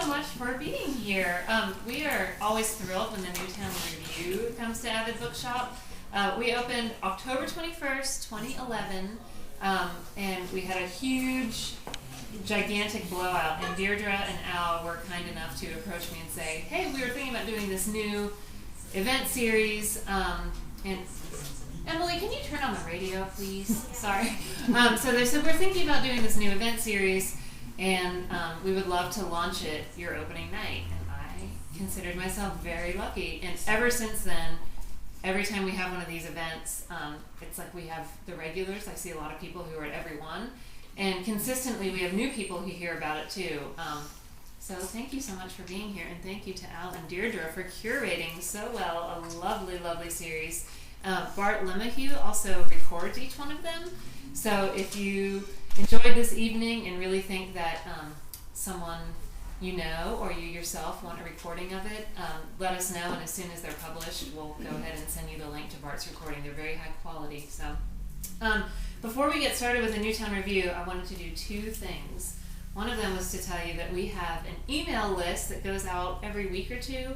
so much for being here. We are always thrilled when the Newtown Revue comes to Avid Bookshop. We opened October 21st, 2011, and we had a huge, gigantic blowout, and Deirdre and Al were kind enough to approach me and say, hey, we were thinking about doing this new event series, and Emily, can you turn on the radio, please? Sorry. So they said, we're thinking about doing this new event series, and we would love to launch it your opening night. And I considered myself very lucky. And ever since then, every time we have one of these events, it's like we have the regulars. I see a lot of people who are at every one. And consistently, we have new people who hear about it too. So thank you so much for being here. And thank you to Al and Deirdre for curating so well a lovely, lovely series. Bart Lemahieu also records each one of them. So if you enjoyed this evening and really think that someone you know or you yourself want a recording of it, let us know, and as soon as they're published, we'll go ahead and send you the link to Bart's recording. They're very high quality. So before we get started with the Newtown Revue, I wanted to do two things. One of them was to tell you that we have an email list that goes out every week or two.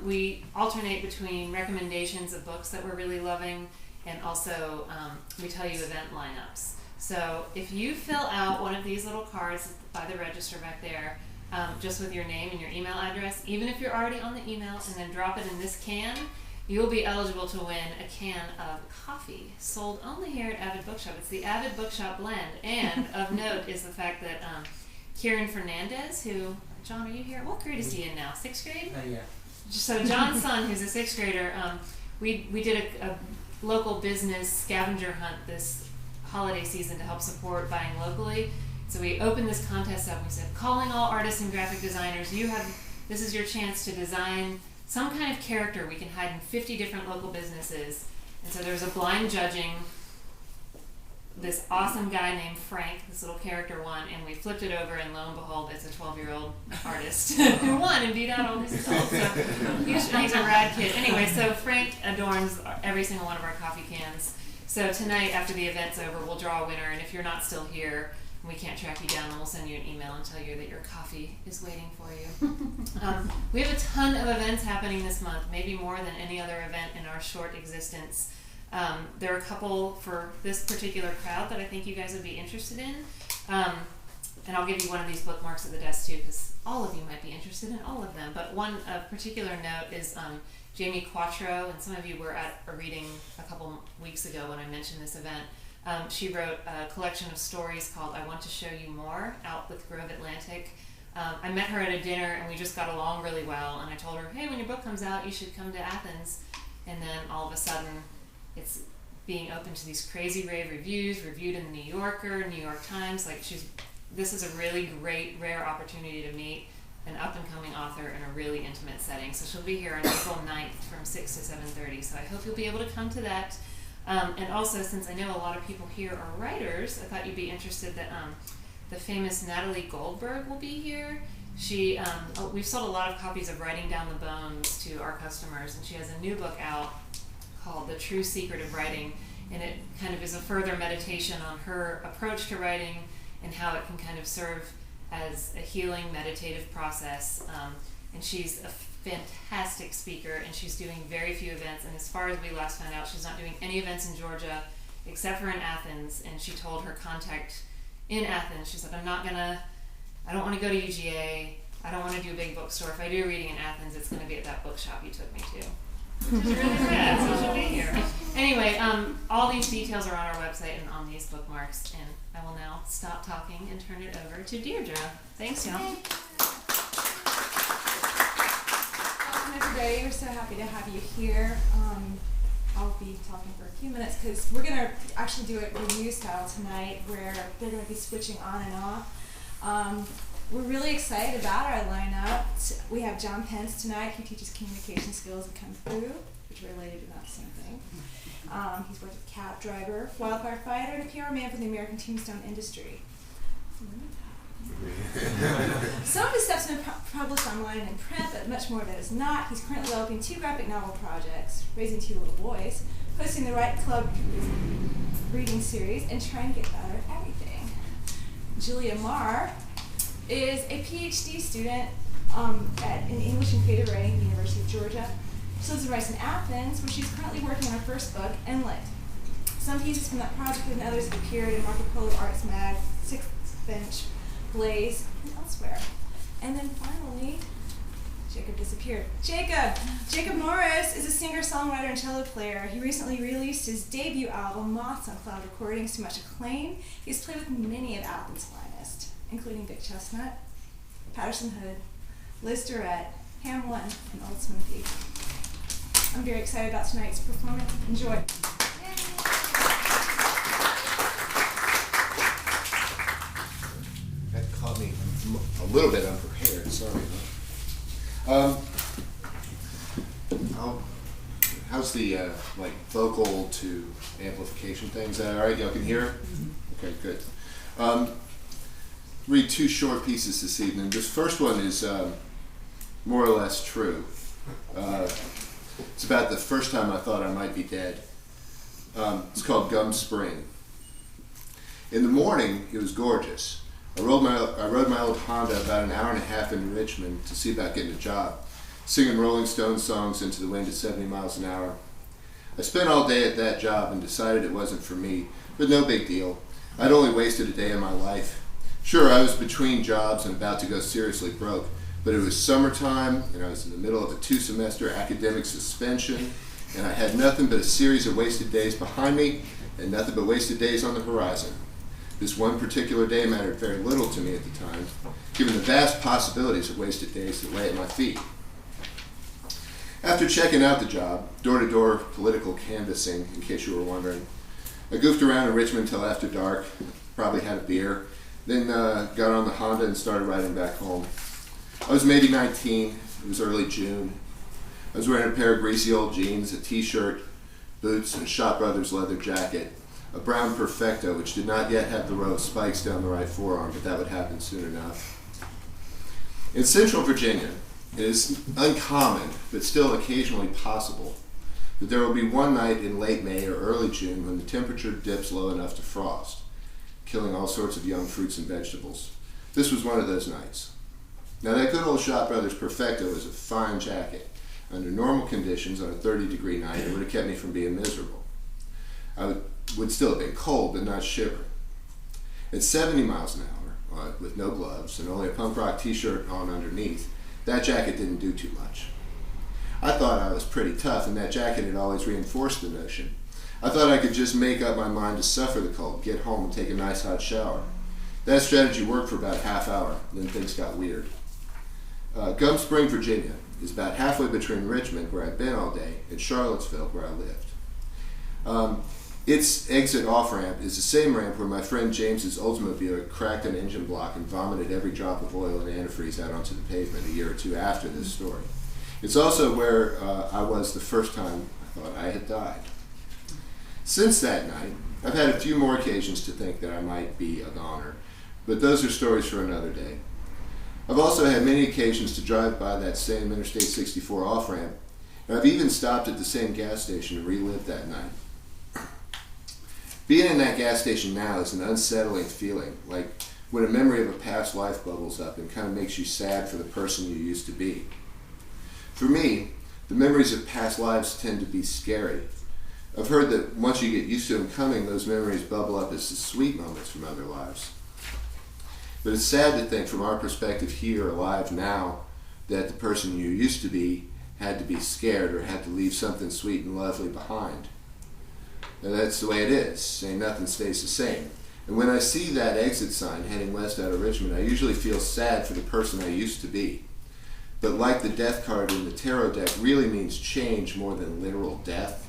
We alternate between recommendations of books that we're really loving, and also we tell you event lineups. So if you fill out one of these little cards by the register back there, just with your name and your email address, even if you're already on the email, and then drop it in this can, you'll be eligible to win a can of coffee sold only here at Avid Bookshop. It's the Avid Bookshop blend. And of note is the fact that Kieran Fernandez, who, John, are you here? What grade is he in now? 6th grade? Yeah. So John's son, who's a 6th grader, we did a local business scavenger hunt this holiday season to help support buying locally. So we opened this contest up. We said, calling all artists and graphic designers, this is your chance to design some kind of character we can hide in 50 different local businesses. And so there was a blind judging. This awesome guy named Frank, this little character won, and we flipped it over, and lo and behold, it's a 12-year-old artist who won and beat out all these adults. So he's a rad kid. Anyway, so Frank adorns every single one of our coffee cans. So tonight, after the event's over, we'll draw a winner, and if you're not still here and we can't track you down, then we'll send you an email and tell you that your coffee is waiting for you. We have a ton of events happening this month, maybe more than any other event in our short existence. There are a couple for this particular crowd that I think you guys would be interested in. And I'll give you one of these bookmarks at the desk too, because all of you might be interested in all of them. But one of particular note is Jamie Quattro, and some of you were at a reading a couple weeks ago when I mentioned this event. She wrote a collection of stories called I Want to Show You More, out with Grove Atlantic. I met her at a dinner, and we just got along really well, and I told her, hey, when your book comes out, you should come to Athens. And then all of a sudden, it's being open to these crazy rave reviews, reviewed in the New Yorker, New York Times. This is a really great, rare opportunity to meet an up-and-coming author in a really intimate setting. So she'll be here on April 9th from 6 to 7:30. So I hope you'll be able to come to that. And also, since I know a lot of people here are writers, I thought you'd be interested that the famous Natalie Goldberg will be here. We've sold a lot of copies of Writing Down the Bones to our customers, and she has a new book out called The True Secret of Writing, and it kind of is a further meditation on her approach to writing and how it can kind of serve as a healing meditative process. And she's a fantastic speaker, and she's doing very few events, and as far as we last found out, she's not doing any events in Georgia except for in Athens. And she told her contact in Athens, she said, I don't want to go to UGA, I don't want to do a big bookstore. If I do a reading in Athens, it's going to be at that bookshop you took me to. Which is really rad, so she'll be here. Anyway, all these details are on our website and on these bookmarks, and I will now stop talking and turn it over to Deirdre. Thanks, y'all. Welcome, everybody. We're so happy to have you here. I'll be talking for a few minutes because we're going to actually do it review style tonight, where they're going to be switching on and off. We're really excited about our lineup. We have John Pence tonight, who teaches communication skills and Kung Fu, which are related but not the same thing. He's worked as a cab driver, wildfire fighter, and a PR man for the American tombstone industry. Some of his stuff's been published online and in print, but much more of it is not. He's currently developing 2 graphic novel projects, raising 2 little boys, hosting the Write Club reading series, and trying to get better at everything. Julia Maher is a PhD student in English and Creative Writing at the University of Georgia. She lives and writes in Athens, where she's currently working on her first book, Inlet. Some pieces from that project and others have appeared in Marco Polo Arts Mag, Sixth Bench, Blaze, and elsewhere. And then finally, Jacob disappeared. Jacob Morris is a singer, songwriter, and cello player. He recently released his debut album, Moths, on Cloud Recordings, to much acclaim. He's played with many of Athens' finest, including Vic Chestnut, Patterson Hood, Liz Durrett, Ham One, and Old Smoothy. I'm very excited about tonight's performance. Enjoy. That caught me a little bit unprepared, sorry. How's the vocal to amplification thing? Is that all right? Y'all can hear it? Okay, good. Read two short pieces this evening. This first one is more or less true. It's about the first time I thought I might be dead. It's called Gum Spring. In the morning, it was gorgeous. I rode my old Honda about an hour and a half into Richmond to see about getting a job, singing Rolling Stones songs into the wind at 70 miles an hour. I spent all day at that job and decided it wasn't for me, but no big deal. I'd only wasted a day of my life. Sure, I was between jobs and about to go seriously broke, but it was summertime and I was in the middle of a 2-semester academic suspension, and I had nothing but a series of wasted days behind me and nothing but wasted days on the horizon. This one particular day mattered very little to me at the time, given the vast possibilities of wasted days that lay at my feet. After checking out the job, door-to-door political canvassing, in case you were wondering, I goofed around in Richmond till after dark, probably had a beer, then got on the Honda and started riding back home. I was maybe 19, it was early June. I was wearing a pair of greasy old jeans, a t-shirt, boots, and a Shop Brothers leather jacket, a brown Perfecto, which did not yet have the row of spikes down the right forearm, but that would happen soon enough. In Central Virginia, it is uncommon, but still occasionally possible, that there will be one night in late May or early June when the temperature dips low enough to frost, killing all sorts of young fruits and vegetables. This was one of those nights. Now that good old Shop Brothers Perfecto is a fine jacket. Under normal conditions on a 30-degree night, it would have kept me from being miserable. I would still have been cold, but not shivering. At 70 miles an hour, with no gloves and only a punk rock t-shirt on underneath, that jacket didn't do too much. I thought I was pretty tough, and that jacket had always reinforced the notion. I thought I could just make up my mind to suffer the cold, get home, and take a nice hot shower. That strategy worked for about a half hour, then things got weird. Gum Spring, Virginia is about halfway between Richmond, where I'd been all day, and Charlottesville, where I lived. Its exit off-ramp is the same ramp where my friend James's Oldsmobile cracked an engine block and vomited every drop of oil and antifreeze out onto the pavement a year or two after this story. It's also where I was the first time I thought I had died. Since that night, I've had a few more occasions to think that I might be a goner, but those are stories for another day. I've also had many occasions to drive by that same Interstate 64 off-ramp, and I've even stopped at the same gas station and relived that night. Being in that gas station now is an unsettling feeling, like when a memory of a past life bubbles up and kind of makes you sad for the person you used to be. For me, the memories of past lives tend to be scary. I've heard that once you get used to them coming, those memories bubble up as the sweet moments from other lives. But it's sad to think from our perspective here, alive now, that the person you used to be had to be scared or had to leave something sweet and lovely behind. Now that's the way it is, saying nothing stays the same. And when I see that exit sign heading west out of Richmond, I usually feel sad for the person I used to be. But like the death card in the tarot deck really means change more than literal death.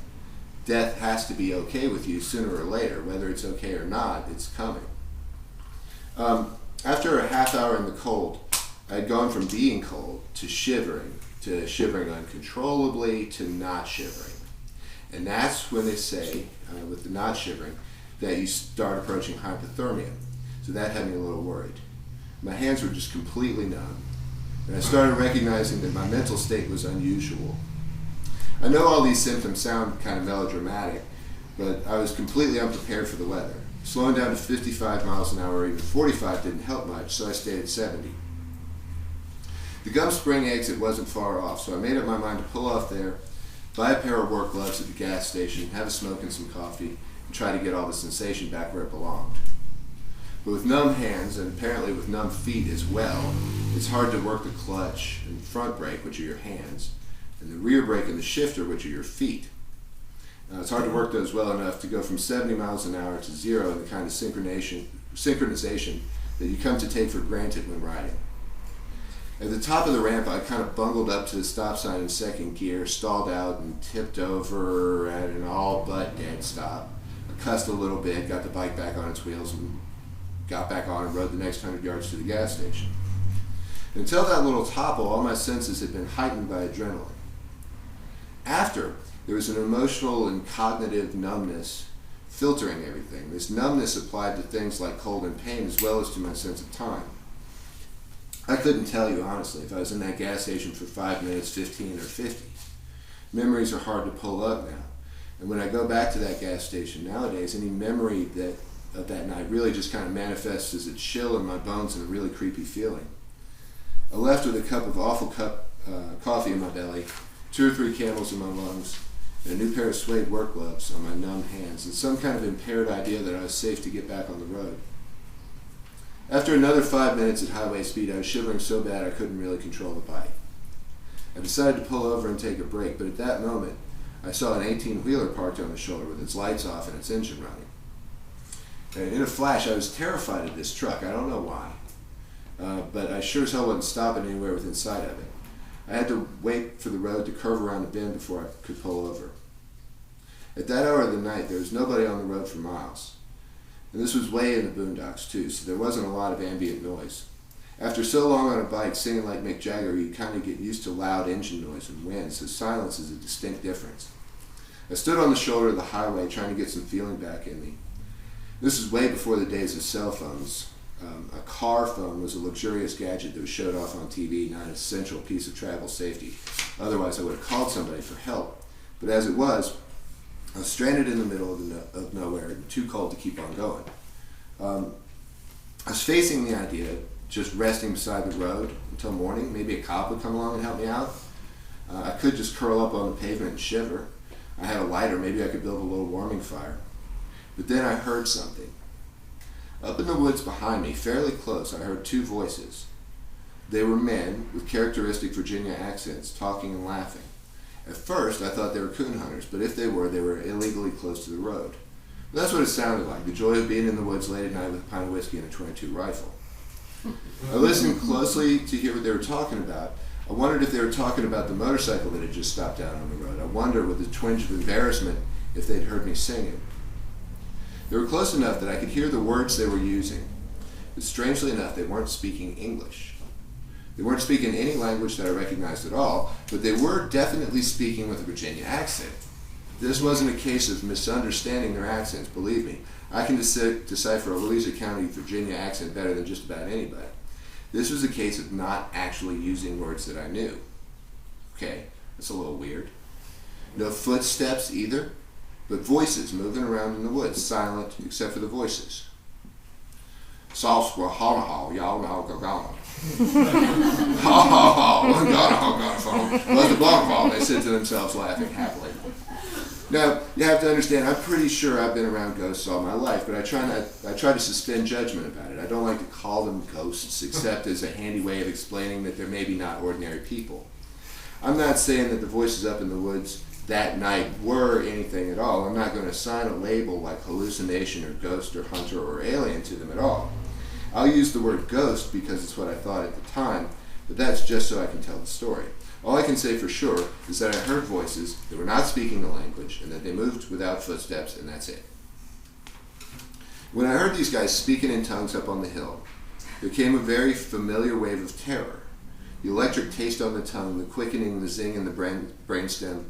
Death has to be okay with you sooner or later. Whether it's okay or not, it's coming. After a half hour in the cold, I had gone from being cold to shivering uncontrollably to not shivering. And that's when they say, with the not shivering, that you start approaching hypothermia. So that had me a little worried. My hands were just completely numb, and I started recognizing that my mental state was unusual. I know all these symptoms sound kind of melodramatic, but I was completely unprepared for the weather. Slowing down to 55 miles an hour or even 45 didn't help much, so I stayed at 70. The Gum Spring exit wasn't far off, so I made up my mind to pull off there, buy a pair of work gloves at the gas station, have a smoke and some coffee, and try to get all the sensation back where it belonged. But with numb hands, and apparently with numb feet as well, it's hard to work the clutch and front brake, which are your hands, and the rear brake and the shifter, which are your feet. It's hard to work those well enough to go from 70 miles an hour to zero in the kind of synchronization that you come to take for granted when riding. At the top of the ramp, I kind of bungled up to the stop sign in second gear, stalled out, and tipped over at an all but dead stop. I cussed a little bit, got the bike back on its wheels, and got back on and rode the next 100 yards to the gas station. Until that little topple, all my senses had been heightened by adrenaline. After, there was an emotional and cognitive numbness filtering everything. This numbness applied to things like cold and pain as well as to my sense of time. I couldn't tell you, honestly, if I was in that gas station for 5 minutes, 15, or 50. Memories are hard to pull up now. And when I go back to that gas station nowadays, any memory of that night really just kind of manifests as a chill in my bones and a really creepy feeling. I left with a cup of awful coffee in my belly, 2 or 3 Camels in my lungs, and a new pair of suede work gloves on my numb hands, and some kind of impaired idea that I was safe to get back on the road. After another 5 minutes at highway speed, I was shivering so bad I couldn't really control the bike. I decided to pull over and take a break, but at that moment, I saw an 18-wheeler parked on the shoulder with its lights off and its engine running. And in a flash, I was terrified of this truck. I don't know why, but I sure as hell wasn't stopping anywhere within sight of it. I had to wait for the road to curve around the bend before I could pull over. At that hour of the night, there was nobody on the road for miles. And this was way in the boondocks too, so there wasn't a lot of ambient noise. After so long on a bike singing like Mick Jagger, you kind of get used to loud engine noise and wind, so silence is a distinct difference. I stood on the shoulder of the highway trying to get some feeling back in me. This was way before the days of cell phones. A car phone was a luxurious gadget that was showed off on TV, not an essential piece of travel safety. Otherwise, I would have called somebody for help. But as it was, I was stranded in the middle of nowhere and too cold to keep on going. I was facing the idea of just resting beside the road until morning. Maybe a cop would come along and help me out. I could just curl up on the pavement and shiver. I had a lighter. Maybe I could build a little warming fire. But then I heard something. Up in the woods behind me, fairly close, I heard 2 voices. They were men with characteristic Virginia accents, talking and laughing. At first, I thought they were coon hunters, but if they were illegally close to the road. But that's what it sounded like, the joy of being in the woods late at night with a pint of whiskey and a .22 rifle. I listened closely to hear what they were talking about. I wondered if they were talking about the motorcycle that had just stopped down on the road. I wondered with a twinge of embarrassment if they'd heard me singing. They were close enough that I could hear the words they were using, but strangely enough, they weren't speaking English. They weren't speaking any language that I recognized at all, but they were definitely speaking with a Virginia accent. This wasn't a case of misunderstanding their accents, believe me. I can decipher a Louisa County, Virginia accent better than just about anybody. This was a case of not actually using words that I knew. Okay, that's a little weird. No footsteps either. But voices moving around in the woods, silent except for the voices. Sauce were ha ha, y'all know go gone. Ha ha ha, one gone, ha gone, was the blog, they said to themselves, laughing happily. Now, you have to understand, I'm pretty sure I've been around ghosts all my life, but I try to suspend judgment about it. I don't like to call them ghosts, except as a handy way of explaining that they're maybe not ordinary people. I'm not saying that the voices up in the woods that night were anything at all. I'm not going to assign a label like hallucination or ghost or hunter or alien to them at all. I'll use the word ghost because it's what I thought at the time, but that's just so I can tell the story. All I can say for sure is that I heard voices that were not speaking the language and that they moved without footsteps, and that's it. When I heard these guys speaking in tongues up on the hill, there came a very familiar wave of terror. The electric taste on the tongue, the quickening, the zing in the brainstem.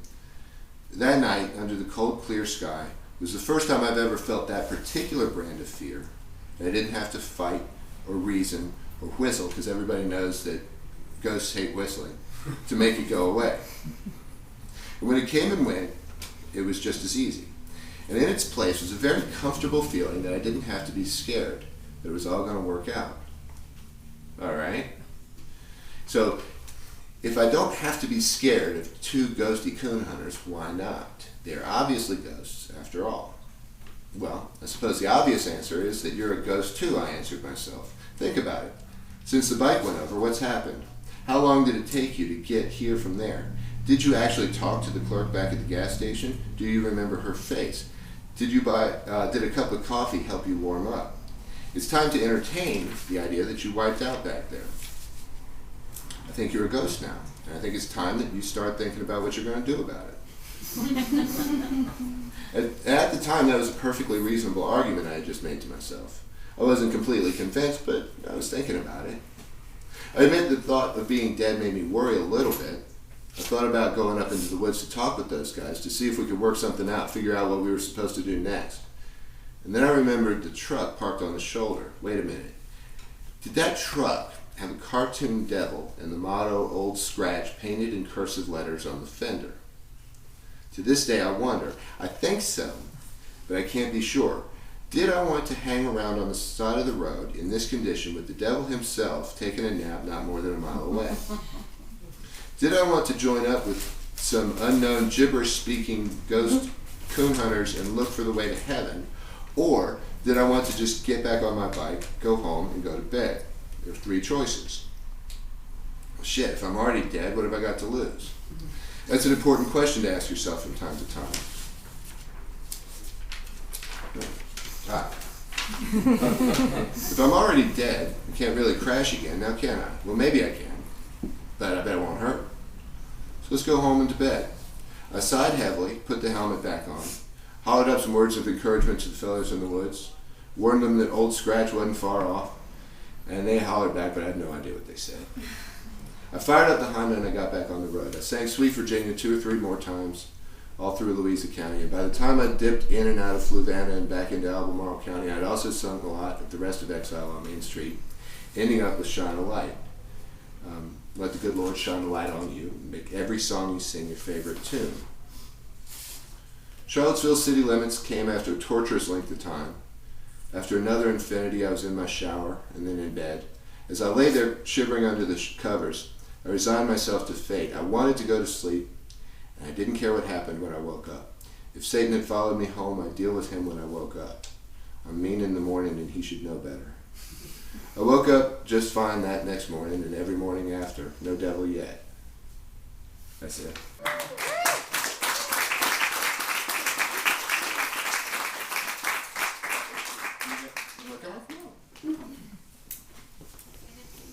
That night, under the cold, clear sky, was the first time I've ever felt that particular brand of fear. I didn't have to fight or reason or whistle, because everybody knows that ghosts hate whistling, to make it go away. And when it came and went, it was just as easy. And in its place was a very comfortable feeling that I didn't have to be scared, that it was all going to work out. All right? So, if I don't have to be scared of two ghosty coon hunters, why not? They're obviously ghosts, after all. Well, I suppose the obvious answer is that you're a ghost too, I answered myself. Think about it. Since the bike went over, what's happened? How long did it take you to get here from there? Did you actually talk to the clerk back at the gas station? Do you remember her face? Did a cup of coffee help you warm up? It's time to entertain the idea that you wiped out back there. I think you're a ghost now, and I think it's time that you start thinking about what you're going to do about it. At the time, that was a perfectly reasonable argument I had just made to myself. I wasn't completely convinced, but I was thinking about it. I admit the thought of being dead made me worry a little bit. I thought about going up into the woods to talk with those guys, to see if we could work something out, figure out what we were supposed to do next. And then I remembered the truck parked on the shoulder. Wait a minute. Did that truck have a cartoon devil and the motto Old Scratch painted in cursive letters on the fender? To this day I wonder. I think so, but I can't be sure. Did I want to hang around on the side of the road in this condition with the devil himself taking a nap not more than a mile away? Did I want to join up with some unknown gibberish-speaking ghost coon hunters and look for the way to heaven? Or did I want to just get back on my bike, go home, and go to bed? There are three choices. Well, shit, if I'm already dead, what have I got to lose? That's an important question to ask yourself from time to time. If I'm already dead, I can't really crash again, now can I? Well, maybe I can, but I bet it won't hurt. So let's go home and to bed. I sighed heavily, put the helmet back on, hollered up some words of encouragement to the fellows in the woods, warned them that Old Scratch wasn't far off, and they hollered back, but I had no idea what they said. I fired up the Honda and I got back on the road. I sang Sweet Virginia 2 or 3 more times, all through Louisa County. And by the time I dipped in and out of Fluvanna and back into Albemarle County, I'd also sung a lot of The Rest of Exile on Main Street, ending up with Shine a Light. Let the good Lord shine a light on you and make every song you sing your favorite tune. Charlottesville city limits came after a torturous length of time. After another infinity, I was in my shower and then in bed. As I lay there shivering under the covers, I resigned myself to fate. I wanted to go to sleep, and I didn't care what happened when I woke up. If Satan had followed me home, I'd deal with him when I woke up. I'm mean in the morning, and he should know better. I woke up just fine that next morning, and every morning after. No devil yet. That's it.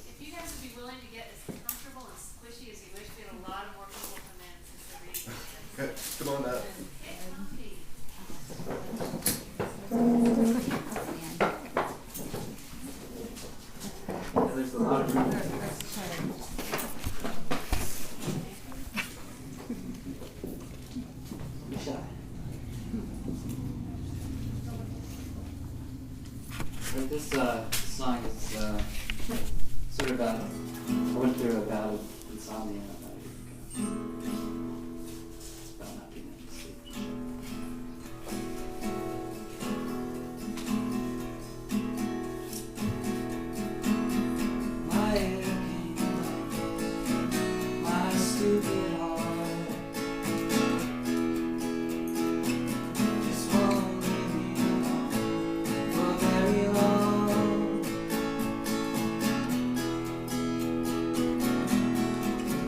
If you guys would be willing to get as comfortable and squishy as you wish, we had a lot more people come in since the reading. Okay, come on up. Get comfy. There's a lot of room. Be shy. But this song is sort of about, I went through a bout of insomnia about a year ago. It's about not being able to sleep. My air came, my stupid heart just won't leave me alone for very long.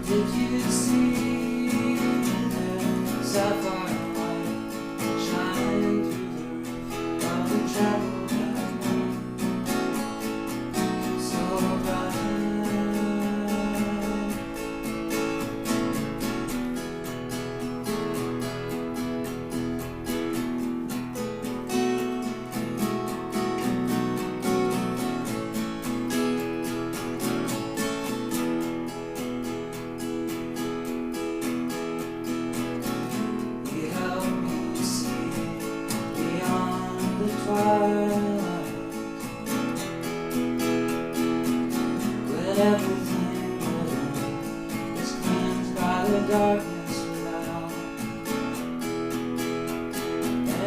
Did you see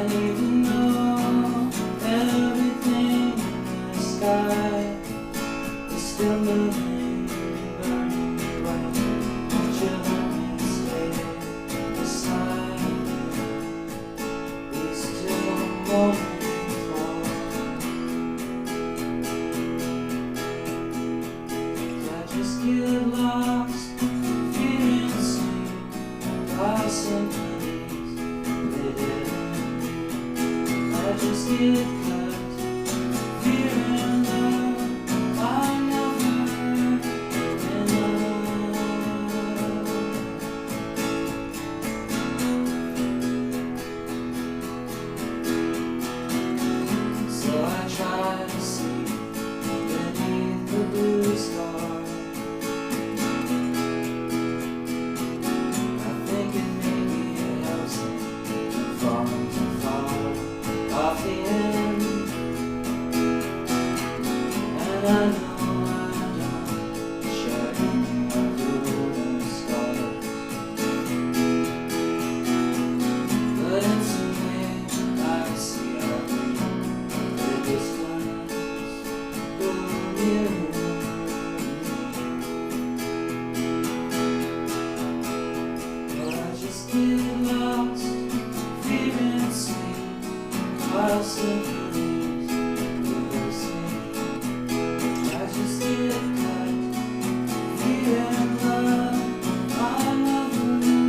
And even though everything in the sky is still moving, burning bright, won't you let me stay beside you? Be still a moment. Get lost, feeling seen by symphonies they didn't. I just get cut, fearing love I never enough. So I try to see beneath the blue sky. Off the end, and I know I don't share my blue scars, but instantly I see our the distance go near me. But I just get lost, feeling seen. I'll symphonies will sing. I just get cut, feeling love I never knew.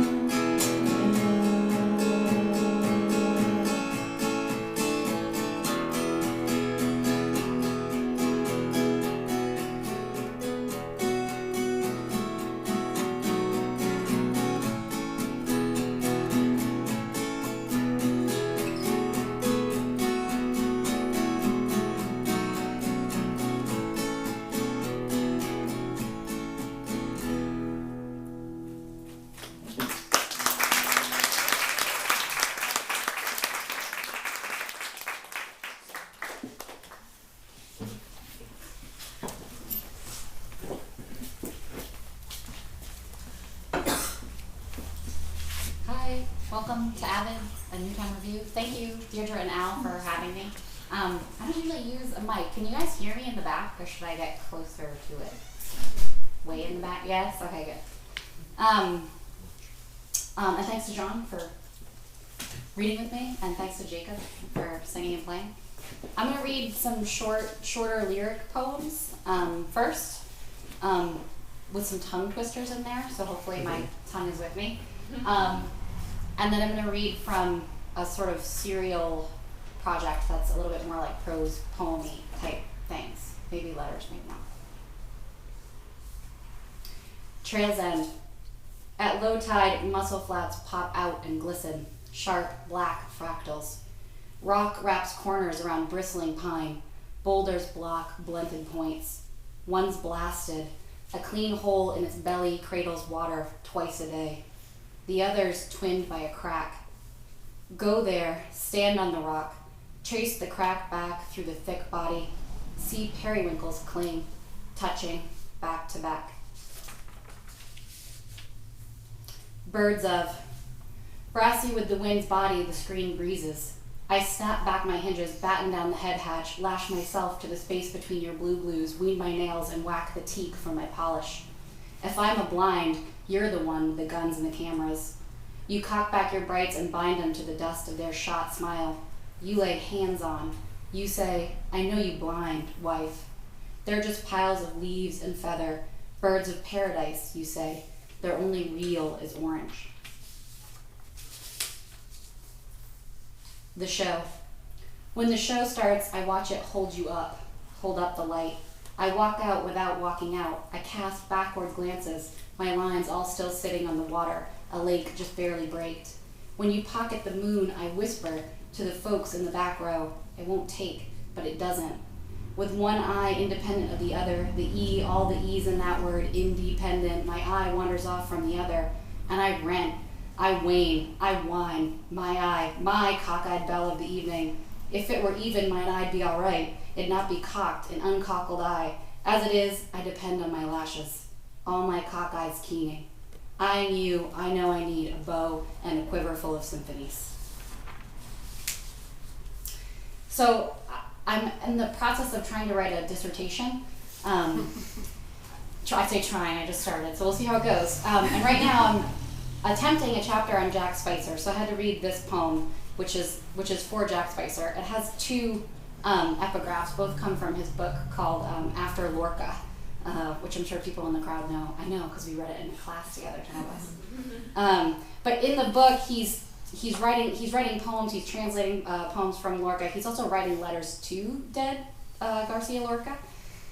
Welcome to Avid, a new time review. Thank you, Deirdre and Al, for having me. I don't usually use a mic. Can you guys hear me in the back, or should I get closer to it? Way in the back? Yes? Okay, good. And thanks to John for reading with me, and thanks to Jacob for singing and playing. I'm going to read some shorter lyric poems first, with some tongue twisters in there, so hopefully my tongue is with me. And then I'm going to read from a sort of serial project that's a little bit more like prose, poem-y type things. Maybe letters, maybe not. Trail's End. At low tide, mussel flats pop out and glisten, sharp, black fractals. Rock wraps corners around bristling pine. Boulders block blunted points. One's blasted. A clean hole in its belly cradles water twice a day. The other's twinned by a crack. Go there, stand on the rock, trace the crack back through the thick body, see periwinkles cling, touching, back to back. Birds of. Brassy with the wind's body, the screen breezes. I snap back my hinges, batten down the head hatch, lash myself to the space between your blue blues, wean my nails and whack the teak from my polish. If I'm a blind, you're the one with the guns and the cameras. You cock back your brights and bind them to the dust of their shot smile. You lay hands on. You say, I know you blind, wife. They're just piles of leaves and feather, birds of paradise, you say. Their only real is orange. The show. When the show starts, I watch it hold you up, hold up the light. I walk out without walking out. I cast backward glances, my lines all still sitting on the water, a lake just barely braked. When you pocket the moon, I whisper to the folks in the back row, it won't take, but it doesn't. With one eye independent of the other, the E, all the E's in that word, independent, my eye wanders off from the other, and I rent, I wane, I whine, my eye, my cockeyed belle of the evening. If it were even, mine I'd be all right. It'd not be cocked, an uncockled eye. As it is, I depend on my lashes, all my cock eyes keening. Eyeing you, I know I need a bow and a quiver full of symphonies. So I'm in the process of trying to write a dissertation. I say trying, I just started, so we'll see how it goes. And right now I'm attempting a chapter on Jack Spicer, so I had to read this poem, which is for Jack Spicer. It has two epigraphs, both come from his book called After Lorca, which I'm sure people in the crowd know. I know, because we read it in a class together, 10 of us. But in the book, he's writing poems, he's translating poems from Lorca. He's also writing letters to dead Garcia Lorca.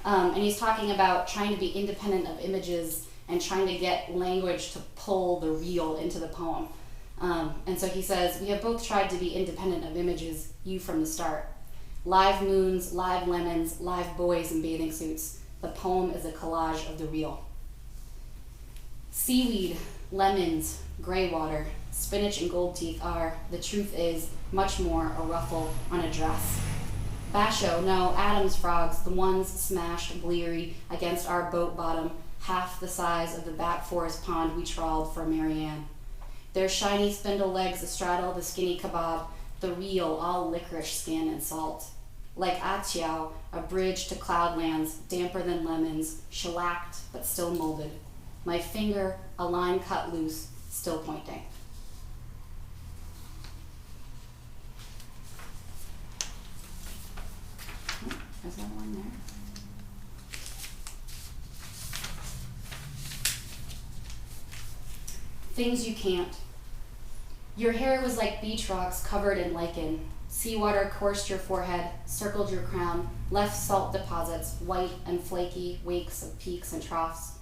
And he's talking about trying to be independent of images and trying to get language to pull the real into the poem. And so he says, we have both tried to be independent of images, you from the start. Live moons, live lemons, live boys in bathing suits. The poem is a collage of the real. Seaweed, lemons, gray water, spinach and gold teeth are, the truth is, much more a ruffle on a dress. Basho, no, Adam's frogs, the ones smashed bleary against our boat bottom, half the size of the back forest pond we trawled for Marianne. Their shiny spindle legs astraddle the skinny kebab, the real, all licorice skin and salt. Like Atiao, a bridge to cloudlands, damper than lemons, shellacked but still molded. My finger, a line cut loose, still pointing. Is there one there? Things you can't. Your hair was like beach rocks covered in lichen. Seawater coursed your forehead, circled your crown, left salt deposits, white and flaky wakes of peaks and troughs.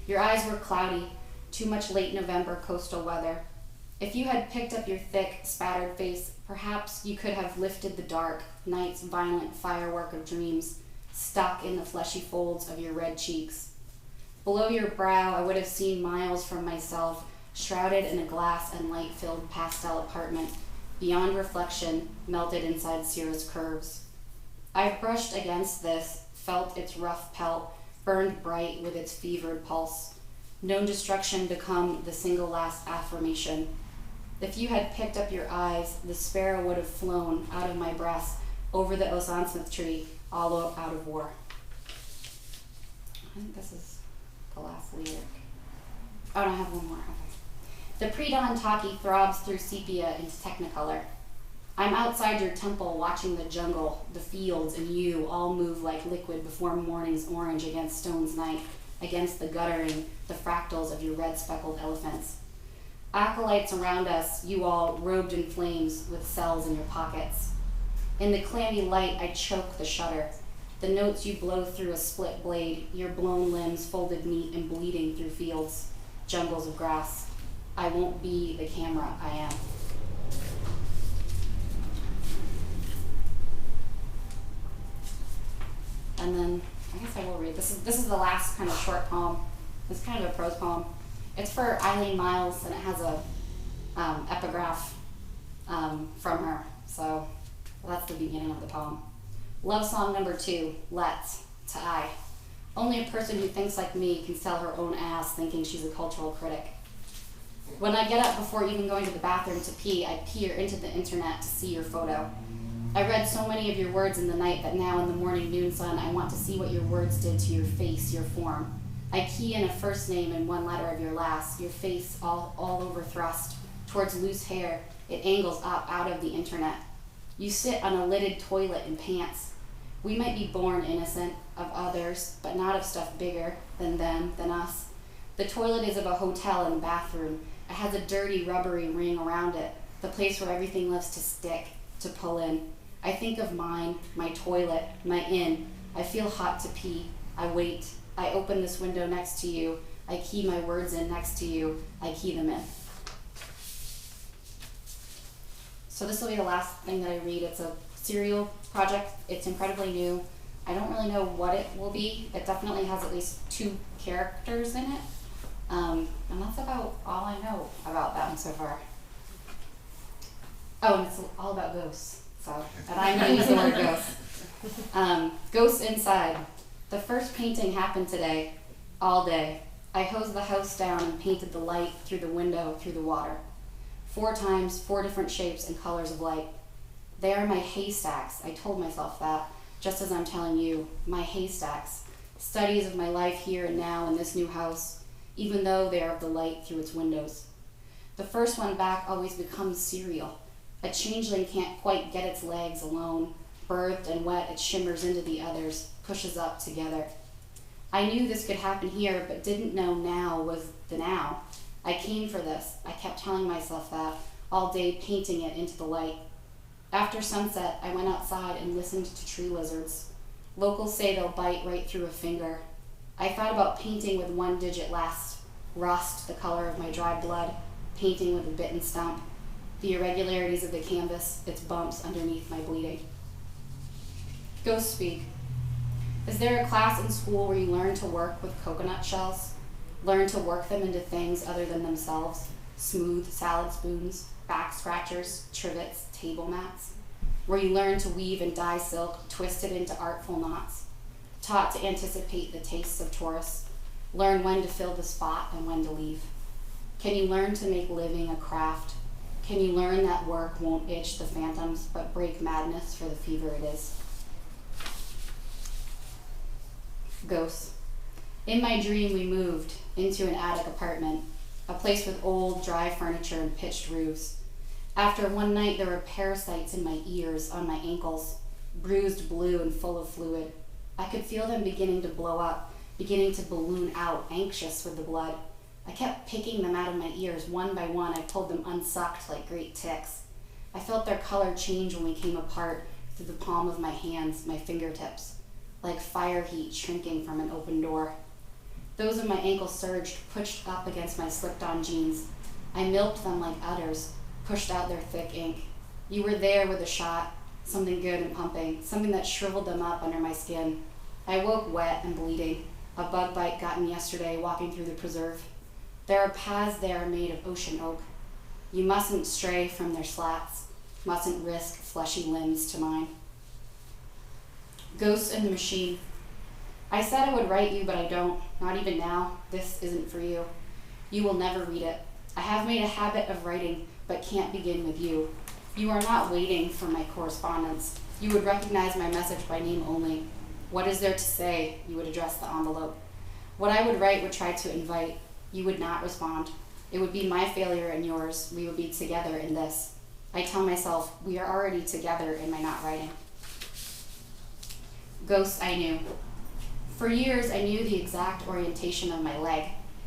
Your eyes were cloudy, too much late November coastal weather. If you had picked up your thick, spattered face, perhaps you could have lifted the dark, night's violent firework of dreams, stuck in the fleshy folds of your red cheeks. Below your brow, I would have seen miles from myself, shrouded in a glass and light-filled pastel apartment, beyond reflection, melted inside cirrus curves. I've brushed against this, felt its rough pelt, burned bright with its fevered pulse, known destruction become the single last affirmation. If you had picked up your eyes, the sparrow would have flown out of my breast, over the Osansmith tree, all out of war. I think this is the last lyric. Oh, no, I have one more. Okay. The pre-dawn talkie throbs through sepia into technicolor. I'm outside your temple watching the jungle, the fields, and you all move like liquid before morning's orange against stone's night, against the guttering, the fractals of your red speckled elephants. Acolytes around us, you all robed in flames with cells in your pockets. In the clammy light, I choke the shutter. The notes you blow through a split blade, your blown limbs folded neat and bleeding through fields, jungles of grass. I won't be the camera I am. And then, I guess I will read. This is the last kind of short poem. It's kind of a prose poem. It's for Eileen Miles, and it has a epigraph from her. So that's the beginning of the poem. Love song number 2, Let's, to I. Only a person who thinks like me can sell her own ass thinking she's a cultural critic. When I get up before even going to the bathroom to pee, I peer into the internet to see your photo. I read so many of your words in the night that now in the morning noon sun, I want to see what your words did to your face, your form. I key in a first name and one letter of your last, your face all over thrust, towards loose hair. It angles up out of the internet. You sit on a lidded toilet in pants. We might be born innocent of others, but not of stuff bigger than them, than us. The toilet is of a hotel and bathroom. It has a dirty, rubbery ring around it, the place where everything loves to stick, to pull in. I think of mine, my toilet, my inn. I feel hot to pee. I wait. I open this window next to you. I key my words in next to you. I key them in. So this will be the last thing that I read. It's a serial project. It's incredibly new. I don't really know what it will be. It definitely has at least 2 characters in it. And that's about all I know about them so far. Oh, and it's all about ghosts. So, and I'm going to use the word ghost. Ghosts inside. The first painting happened today, all day. I hosed the house down and painted the light through the window, through the water. 4 times, 4 different shapes and colors of light. They are my haystacks. I told myself that, just as I'm telling you, my haystacks. Studies of my life here and now in this new house, even though they are of the light through its windows. The first one back always becomes serial. A changeling can't quite get its legs alone. Birthed and wet, it shimmers into the others, pushes up together. I knew this could happen here, but didn't know now was the now. I came for this. I kept telling myself that, all day painting it into the light. After sunset, I went outside and listened to tree lizards. Locals say they'll bite right through a finger. I thought about painting with one digit less, rust the color of my dry blood, painting with a bitten stump, the irregularities of the canvas, its bumps underneath my bleeding. Ghosts speak. Is there a class in school where you learn to work with coconut shells? Learn to work them into things other than themselves? Smooth salad spoons, back scratchers, trivets, table mats? Where you learn to weave and dye silk, twist it into artful knots? Taught to anticipate the tastes of tourists? Learn when to fill the spot and when to leave? Can you learn to make living a craft? Can you learn that work won't itch the phantoms, but break madness for the fever it is? Ghosts. In my dream, we moved into an attic apartment, a place with old, dry furniture and pitched roofs. After one night, there were parasites in my ears, on my ankles, bruised blue and full of fluid. I could feel them beginning to blow up, beginning to balloon out, anxious for the blood. I kept picking them out of my ears. One by one, I pulled them unsucked like great ticks. I felt their color change when we came apart through the palm of my hands, my fingertips, like fire heat shrinking from an open door. Those of my ankles surged, pushed up against my slipped-on jeans. I milked them like udders, pushed out their thick ink. You were there with a shot, something good and pumping, something that shriveled them up under my skin. I woke wet and bleeding, a bug bite gotten yesterday walking through the preserve. There are paths there made of ocean oak. You mustn't stray from their slats, mustn't risk fleshy limbs to mine. Ghosts in the Machine. I said I would write you, but I don't, not even now. This isn't for you. You will never read it. I have made a habit of writing, but can't begin with you. You are not waiting for my correspondence. You would recognize my message by name only. What is there to say? You would address the envelope. What I would write would try to invite. You would not respond. It would be my failure and yours. We would be together in this. I tell myself, we are already together in my not writing. Ghosts I knew. For years, I knew the exact orientation of my leg.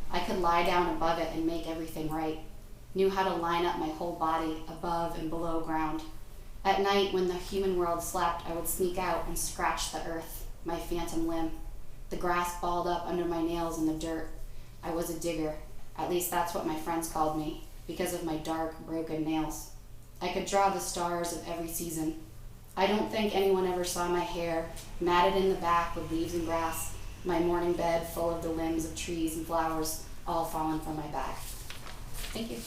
I could lie down above it and make everything right. Knew how to line up my whole body above and below ground. At night, when the human world slept, I would sneak out and scratch the earth, my phantom limb. The grass balled up under my nails in the dirt. I was a digger. At least that's what my friends called me, because of my dark, broken nails. I could draw the stars of every season. I don't think anyone ever saw my hair, matted in the back with leaves and grass, my morning bed full of the limbs of trees and flowers, all fallen from my back. Thank you.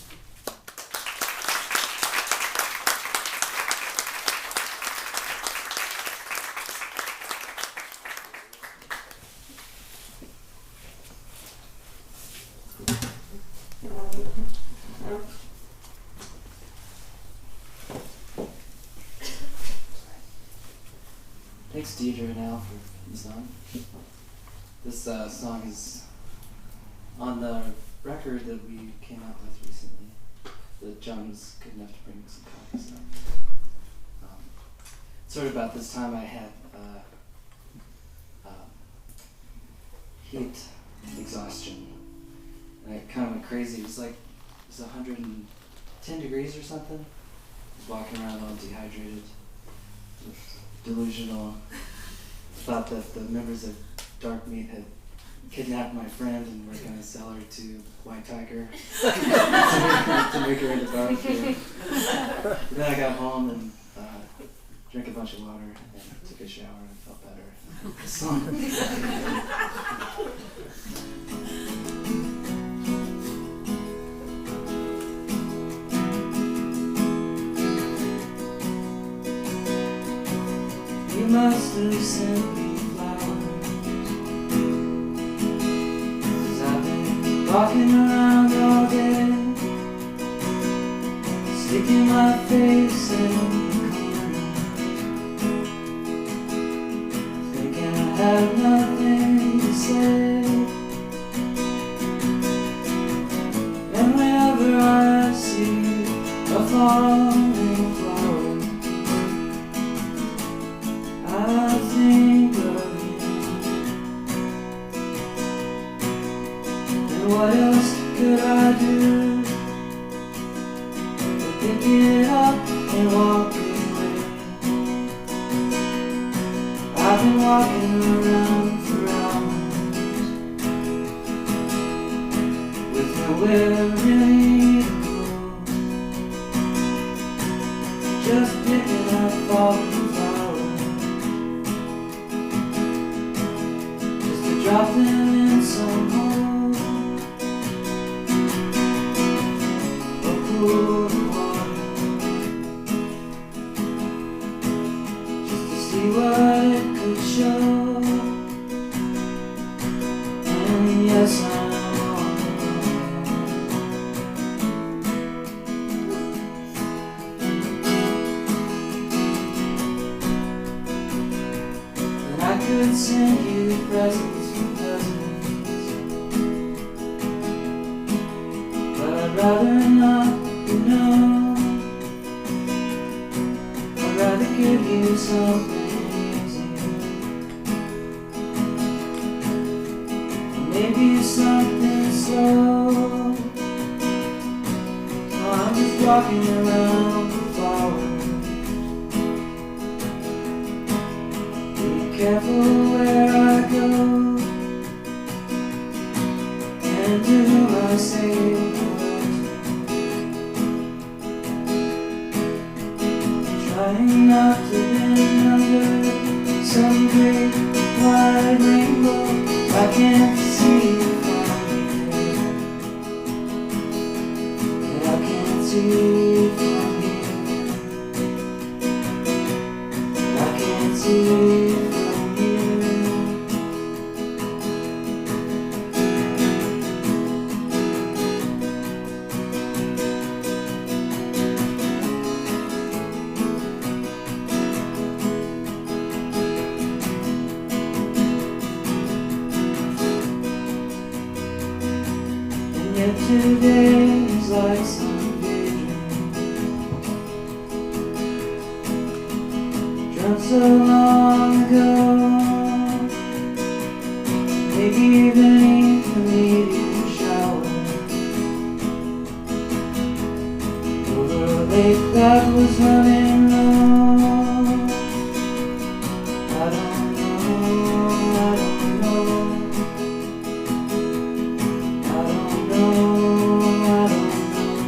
Thanks, Deirdre, now for the song. This song is on the record that we came out with recently. That John was good enough to bring some copies of. Sort of about this time I had heat exhaustion. And it kind of went crazy. It was 110 degrees or something. I was walking around all dehydrated, delusional. Thought that the members of Dark Meat had kidnapped my friend and were going to sell her to White Tiger to make her into barbecue. But then I got home and drank a bunch of water and took a shower and felt better. The song. You must have sent me flowers, 'cause I've been walking around all day, sticking my face in the corner, just picking up falling flowers, just to drop them in some hole or cool the water, just to see what it could show. And yes, I'm on the and I could send you presents from dozens, but I'd rather not, you know. I'd rather give you something easy, or maybe something slow. So I'm just walking around the flowers. Be careful where I go, and to whom I say hello to. Trying not to bend under some great wide rainbow. I can't see you from here, and I can't see you from here, I can't see you from here. And yet today is like some vision, dreamt so long ago. Maybe beneath the meteor shower, over a lake that was running low. I don't know, I don't know, I don't know, I don't know, I don't know, I don't know,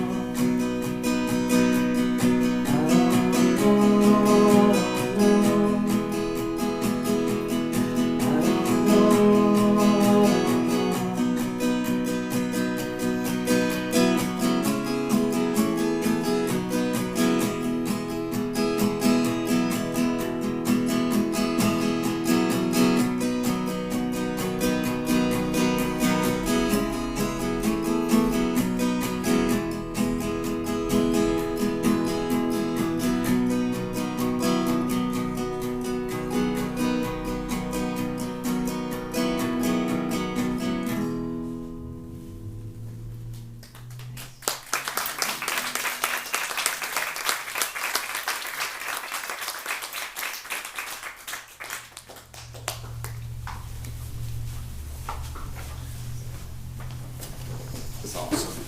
It's awesome.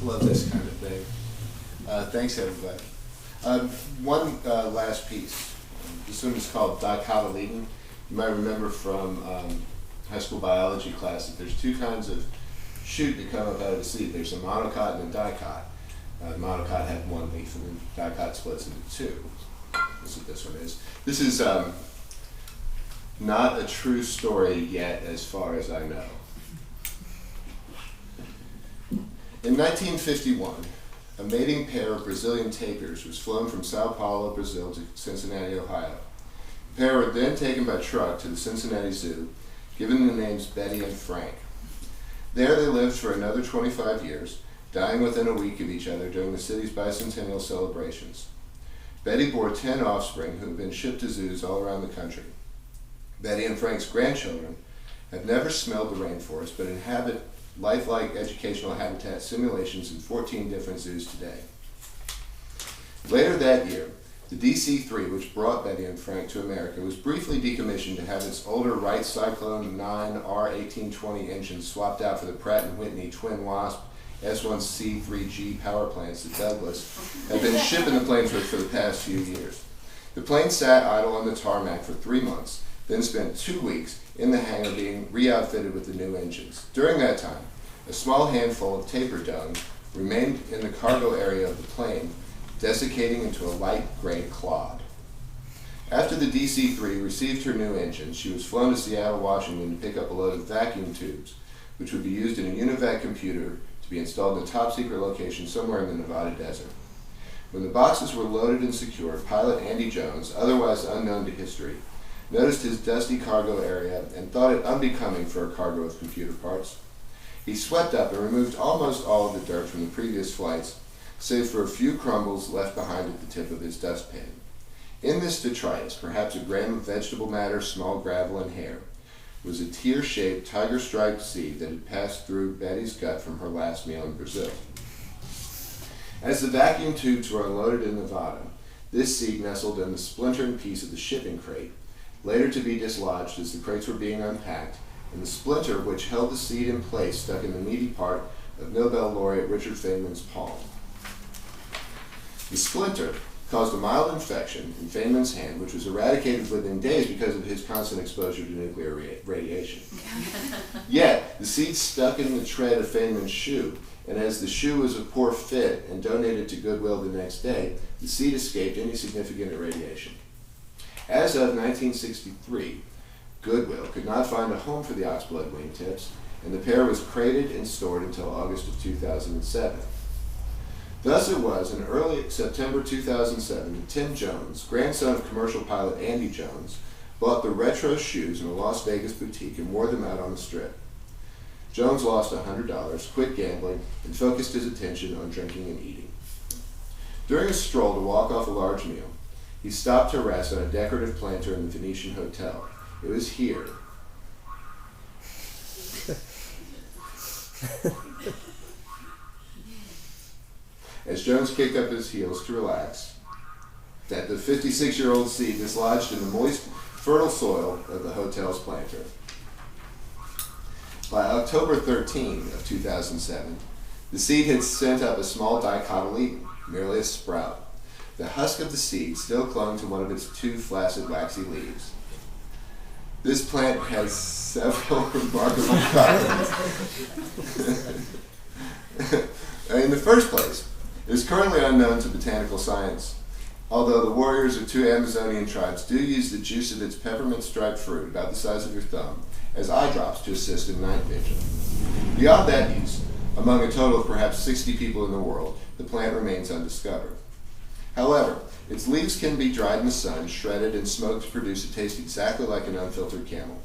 Love this kind of thing. Thanks, everybody. One last piece. This one is called Dicotyledon. You might remember from high school biology class that there's two kinds of shoot that come up out of the seed. There's a monocot and a dicot. Monocot had one leaf, and then dicot splits into two. That's what this one is. This is not a true story yet, as far as I know. In 1951, a mating pair of Brazilian tapirs was flown from Sao Paulo, Brazil to Cincinnati, Ohio. The pair were then taken by truck to the Cincinnati Zoo, given the names Betty and Frank. There they lived for another 25 years, dying within a week of each other during the city's bicentennial celebrations. Betty bore 10 offspring who have been shipped to zoos all around the country. Betty and Frank's grandchildren have never smelled the rainforest, but inhabit lifelike educational habitat simulations in 14 different zoos today. Later that year, the DC-3, which brought Betty and Frank to America, was briefly decommissioned to have its older Wright Cyclone 9 R1820 engines swapped out for the Pratt & Whitney Twin Wasp S1C3G power plants that Douglas had been shipping the planes with for the past few years. The plane sat idle on the tarmac for 3 months, then spent 2 weeks in the hangar being re-outfitted with the new engines. During that time, a small handful of tapir dung remained in the cargo area of the plane desiccating into a light gray clod. After the DC-3 received her new engine, she was flown to Seattle, Washington to pick up a load of vacuum tubes, which would be used in a UNIVAC computer to be installed in a top-secret location somewhere in the Nevada desert. When the boxes were loaded and secured, pilot Andy Jones, otherwise unknown to history, noticed his dusty cargo area and thought it unbecoming for a cargo of computer parts. He swept up and removed almost all of the dirt from the previous flights, save for a few crumbles left behind at the tip of his dustpan. In this detritus, perhaps a gram of vegetable matter, small gravel, and hair, was a tear-shaped, tiger-striped seed that had passed through Betty's gut from her last meal in Brazil. As the vacuum tubes were unloaded in Nevada, this seed nestled in the splintering piece of the shipping crate, later to be dislodged as the crates were being unpacked, and the splinter which held the seed in place stuck in the meaty part of Nobel laureate Richard Feynman's palm. The splinter caused a mild infection in Feynman's hand, which was eradicated within days because of his constant exposure to nuclear radiation. Yet, the seed stuck in the tread of Feynman's shoe, and as the shoe was a poor fit and donated to Goodwill the next day, the seed escaped any significant irradiation. As of 1963, Goodwill could not find a home for the oxblood wingtips, and the pair was crated and stored until August of 2007. Thus it was in early September 2007 that Tim Jones, grandson of commercial pilot Andy Jones, bought the retro shoes in a Las Vegas boutique and wore them out on the strip. Jones lost $100, quit gambling, and focused his attention on drinking and eating. During a stroll to walk off a large meal, he stopped to rest on a decorative planter in the Venetian Hotel. It was here as Jones kicked up his heels to relax, that the 56-year-old seed dislodged in the moist, fertile soil of the hotel's planter. By October 13 of 2007, the seed had sent up a small dicotyledon, merely a sprout. The husk of the seed still clung to one of its two flaccid, waxy leaves. This plant has several remarkable properties. In the first place, it is currently unknown to botanical science, although the warriors of two Amazonian tribes do use the juice of its peppermint-striped fruit, about the size of your thumb, as eye drops to assist in night vision. Beyond that use, among a total of perhaps 60 people in the world, the plant remains undiscovered. However, its leaves can be dried in the sun, shredded, and smoked to produce a taste exactly like an unfiltered camel.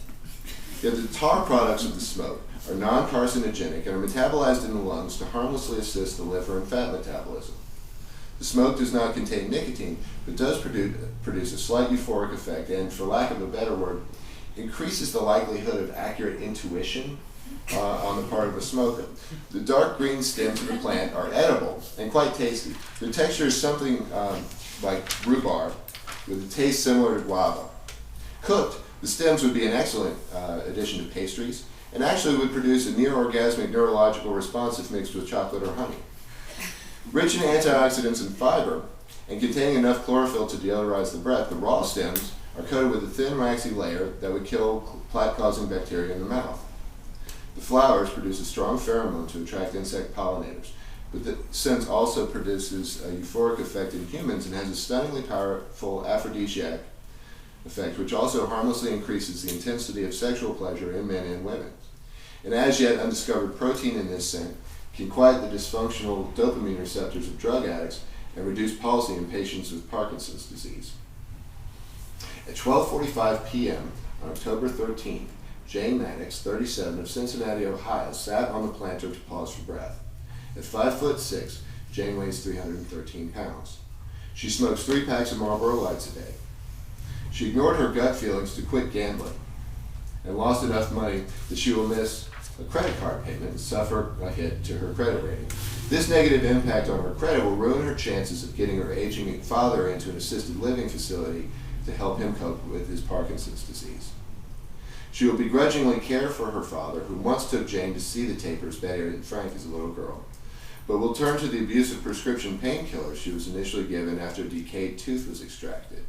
Yet the tar products of the smoke are non-carcinogenic and are metabolized in the lungs to harmlessly assist the liver and fat metabolism. The smoke does not contain nicotine, but does produce a slight euphoric effect and, for lack of a better word, increases the likelihood of accurate intuition on the part of a smoker. The dark green stems of the plant are edible and quite tasty. The texture is something like rhubarb, with a taste similar to guava. Cooked, the stems would be an excellent addition to pastries, and actually would produce a near-orgasmic neurological response if mixed with chocolate or honey. Rich in antioxidants and fiber, and containing enough chlorophyll to deodorize the breath, the raw stems are coated with a thin, waxy layer that would kill plaque-causing bacteria in the mouth. The flowers produce a strong pheromone to attract insect pollinators, but the scent also produces a euphoric effect in humans and has a stunningly powerful aphrodisiac effect, which also harmlessly increases the intensity of sexual pleasure in men and women. An as yet undiscovered protein in this scent can quiet the dysfunctional dopamine receptors of drug addicts and reduce palsy in patients with Parkinson's disease. At 12:45 p.m. on October 13th, Jane Maddox, 37, of Cincinnati, Ohio, sat on the planter to pause for breath. At 5'6", Jane weighs 313 pounds. She smokes 3 packs of Marlboro Lights a day. She ignored her gut feelings to quit gambling and lost enough money that she will miss a credit card payment and suffer a hit to her credit rating. This negative impact on her credit will ruin her chances of getting her aging father into an assisted living facility to help him cope with his Parkinson's disease. She will begrudgingly care for her father, who once took Jane to see the tapers Betty and Frank as a little girl, but will turn to the abuse of prescription painkillers she was initially given after a decayed tooth was extracted.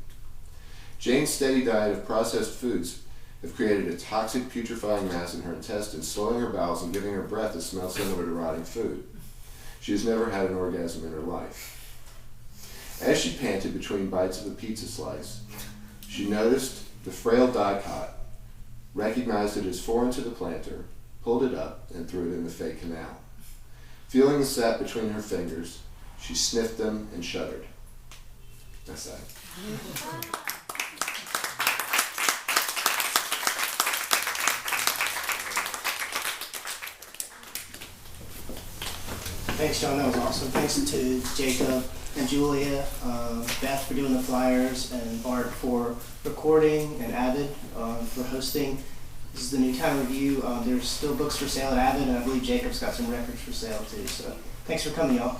Jane's steady diet of processed foods have created a toxic, putrefying mass in her intestines, slowing her bowels and giving her breath a smell similar to rotting food. She has never had an orgasm in her life. As she panted between bites of a pizza slice, she noticed the frail dicot, recognized it as foreign to the planter, pulled it up, and threw it in the fake canal. Feeling the sap between her fingers, she sniffed them and shuddered. That's that. Thanks, John. That was awesome. Thanks to Jacob and Julia, Beth for doing the flyers, and Bart for recording, and Avid for hosting. This is the Newtown Review. There's still books for sale at Avid, and I believe Jacob's got some records for sale too. So thanks for coming, y'all.